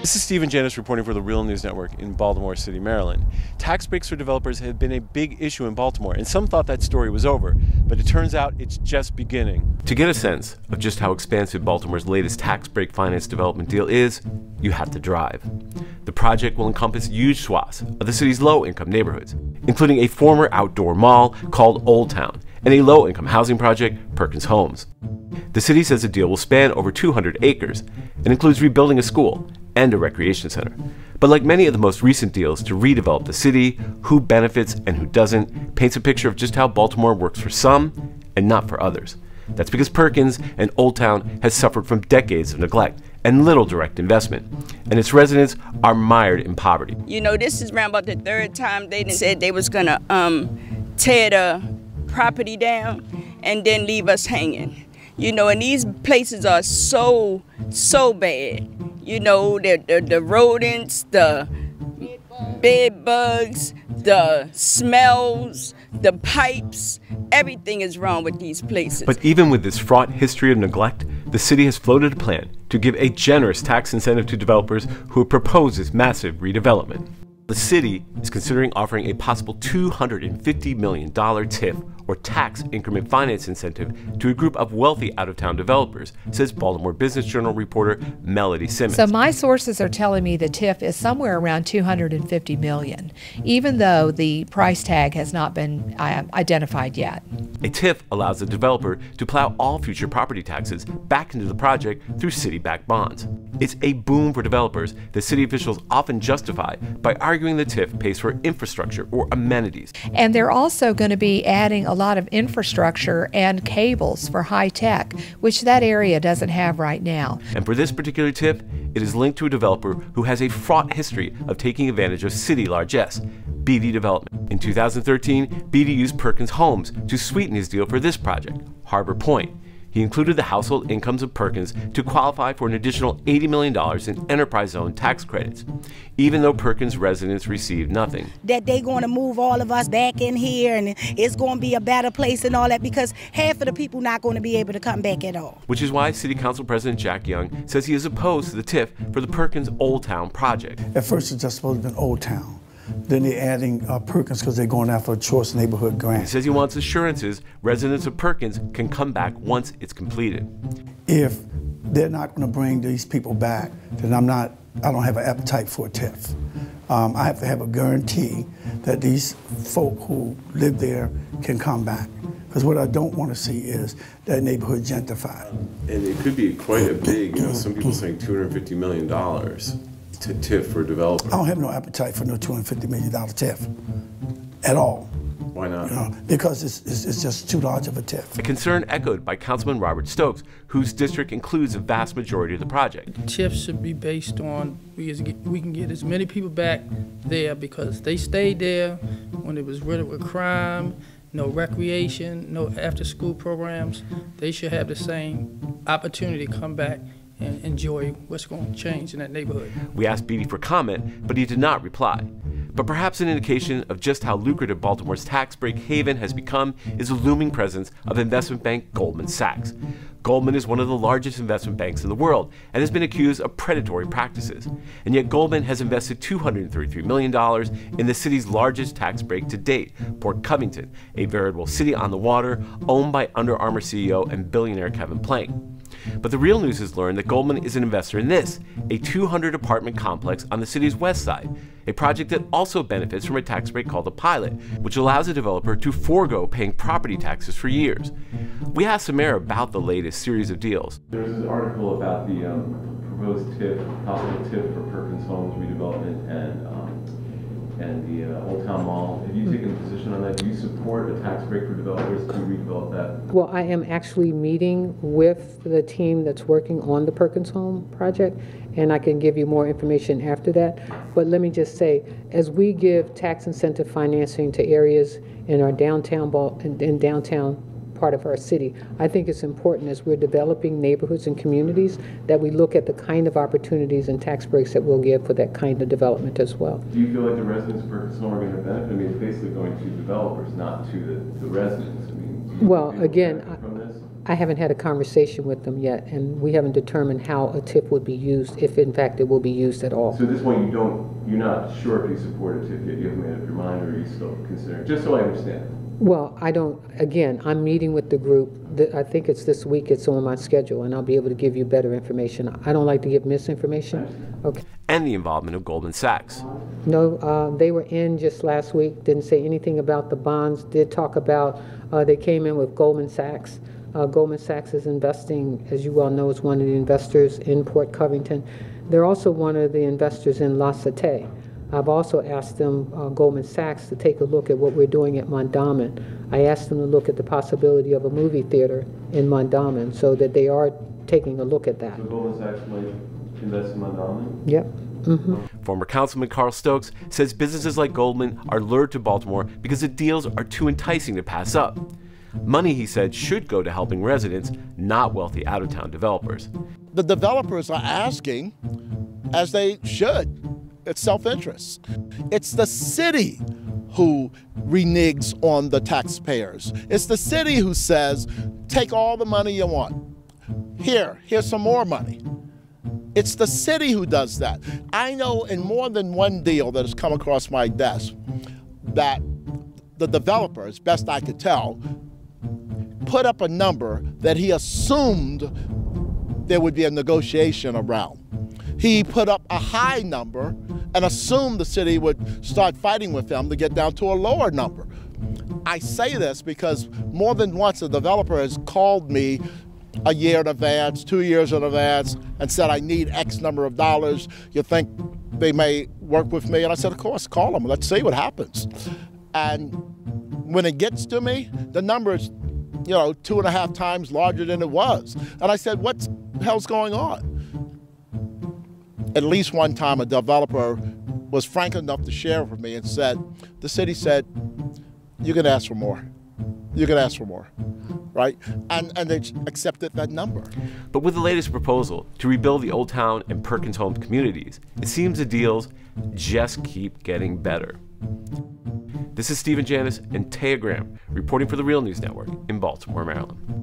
This is Steve and Janice reporting for the Real News Network in Baltimore City, Maryland. Tax breaks for developers have been a big issue in Baltimore, and some thought that story was over, but it turns out it's just beginning. To get a sense of just how expansive Baltimore's latest tax break finance development deal is, you have to drive. The project will encompass huge swaths of the city's low-income neighborhoods, including a former outdoor mall called Old Town and a low-income housing project, Perkins Homes. The city says the deal will span over 200 acres and includes rebuilding a school and a recreation center. But like many of the most recent deals to redevelop the city, who benefits and who doesn't paints a picture of just how Baltimore works for some and not for others. That's because Perkins and Old Town has suffered from decades of neglect and little direct investment, and its residents are mired in poverty. You know, this is around about the third time they said they was gonna tear the property down and then leave us hanging. You know, and these places are so bad. You know, the rodents, the bed bugs, the smells, the pipes, everything is wrong with these places. But even with this fraught history of neglect, the city has floated a plan to give a generous tax incentive to developers who propose this massive redevelopment. The city is considering offering a possible $250 million TIF, or tax increment finance incentive, to a group of wealthy out-of-town developers, says Baltimore Business Journal reporter Melody Simmons. So my sources are telling me the TIF is somewhere around $250 million, even though the price tag has not been identified yet. A TIF allows the developer to plow all future property taxes back into the project through city-backed bonds. It's a boom for developers that city officials often justify by arguing the TIF pays for infrastructure or amenities. And they're also going to be adding a lot of infrastructure and cables for high tech, which that area doesn't have right now. And for this particular TIF, it is linked to a developer who has a fraught history of taking advantage of city largesse, BD Development. In 2013, BD used Perkins Homes to sweeten his deal for this project, Harbor Point. He included the household incomes of Perkins to qualify for an additional $80 million in enterprise zone tax credits, even though Perkins residents received nothing. That they're going to move all of us back in here and it's going to be a better place and all that, because half of the people not going to be able to come back at all. Which is why City Council President Jack Young says he is opposed to the TIF for the Perkins Old Town project. At first it's just supposed to be Old Town. Then they're adding Perkins because they're going after a choice neighborhood grant. He says he wants assurances residents of Perkins can come back once it's completed. If they're not going to bring these people back, then I don't have an appetite for a TIF. I have to have a guarantee that these folk who live there can come back. Because what I don't want to see is that neighborhood gentrified. And it could be quite a big, some people saying $250 million. TIF for developers. I don't have no appetite for no $250 million TIF at all. Why not? Because it's just too large of a TIF. A concern echoed by Councilman Robert Stokes, whose district includes the vast majority of the project. TIF should be based on we can get as many people back there because they stayed there when it was riddled with crime, no recreation, no after-school programs. They should have the same opportunity to come back and enjoy what's going to change in that neighborhood. We asked BD for comment, but he did not reply. But perhaps an indication of just how lucrative Baltimore's tax break haven has become is the looming presence of investment bank Goldman Sachs. Goldman is one of the largest investment banks in the world and has been accused of predatory practices. And yet Goldman has invested $233 million in the city's largest tax break to date, Port Covington, a veritable city on the water owned by Under Armour CEO and billionaire Kevin Plank. But the real news has learned that Goldman is an investor in this, a 200-apartment complex on the city's west side, a project that also benefits from a tax break called the Pilot, which allows a developer to forego paying property taxes for years. We asked Samara about the latest series of deals. There's an article about the proposed TIF, possible TIF for Perkins Homes redevelopment and the Old Town Mall. Have you taken a position on that? Do you support a tax break for developers to redevelop that? Well, I am actually meeting with the team that's working on the Perkins Home project, and I can give you more information after that. But let me just say, as we give tax incentive financing to areas in our downtown part of our city, I think it's important as we're developing neighborhoods and communities that we look at the kind of opportunities and tax breaks that we'll give for that kind of development as well. Do you feel like the residents of Perkins Home are going to benefit? I mean, it's basically going to developers, not to the residents. I mean, well, again, I haven't had a conversation with them yet, and we haven't determined how a TIF would be used, if in fact it will be used at all. So at this point, you're not sure if you support a TIF yet. You haven't made up your mind, or are you still considering? Just so I understand. Well, I don't, again, I'm meeting with the group. I think it's this week, it's on my schedule, and I'll be able to give you better information. I don't like to give misinformation. Okay. And the involvement of Goldman Sachs. No, they were in just last week, didn't say anything about the bonds, did talk about, they came in with Goldman Sachs. Goldman Sachs is investing, as you well know, is one of the investors in Port Covington. They're also one of the investors in La Cité. I've also asked them, Goldman Sachs, to take a look at what we're doing at Mondawmin. I asked them to look at the possibility of a movie theater in Mondawmin, so that they are taking a look at that. So Goldman Sachs might invest in Mondawmin? Yep. Mm-hmm. Former Councilman Carl Stokes says businesses like Goldman are lured to Baltimore because the deals are too enticing to pass up. Money, he said, should go to helping residents, not wealthy out-of-town developers. The developers are asking, as they should. It's self-interest. It's the city who reneges on the taxpayers. It's the city who says, take all the money you want. Here's some more money. It's the city who does that. I know in more than one deal that has come across my desk that the developer, as best I could tell, put up a number that he assumed there would be a negotiation around. He put up a high number and assumed the city would start fighting with him to get down to a lower number. I say this because more than once a developer has called me a year in advance, 2 years in advance, and said, I need X number of dollars. You think they may work with me? And I said, of course, call them. Let's see what happens. And when it gets to me, the number is 2.5 times larger than it was. And I said, what the hell's going on? At least one time a developer was frank enough to share with me and said, the city said, you can ask for more. You can ask for more, right? And they accepted that number. But with the latest proposal to rebuild the Old Town and Perkins Home communities, it seems the deals just keep getting better. This is Stephen Janis and Taya Graham reporting for the Real News Network in Baltimore, Maryland.